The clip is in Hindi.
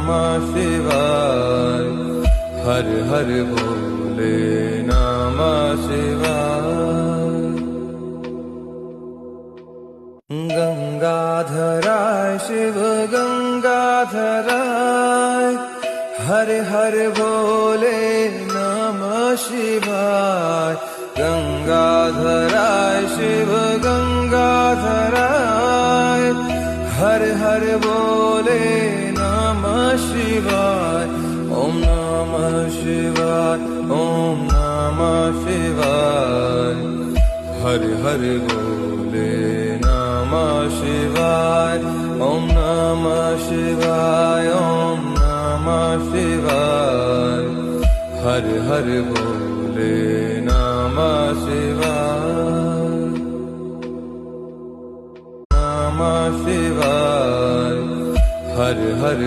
नमः शिवाय, हर हर भोले नमः शिवाय। गंगाधराय शिव गंगाधराय, हर हर भोले नमः शिवाय। गंगाधराय शिव गंगाधराय, हर हर भोले नमः शिवाय। ओम नमः शिवाय, ओम नमः शिवाय, हर हर भोले नमः शिवाय। ओम नमः शिवाय, ओम नमः शिवाय, हर हर भोले नमः शिवाय। नमः शिवाय, हर हर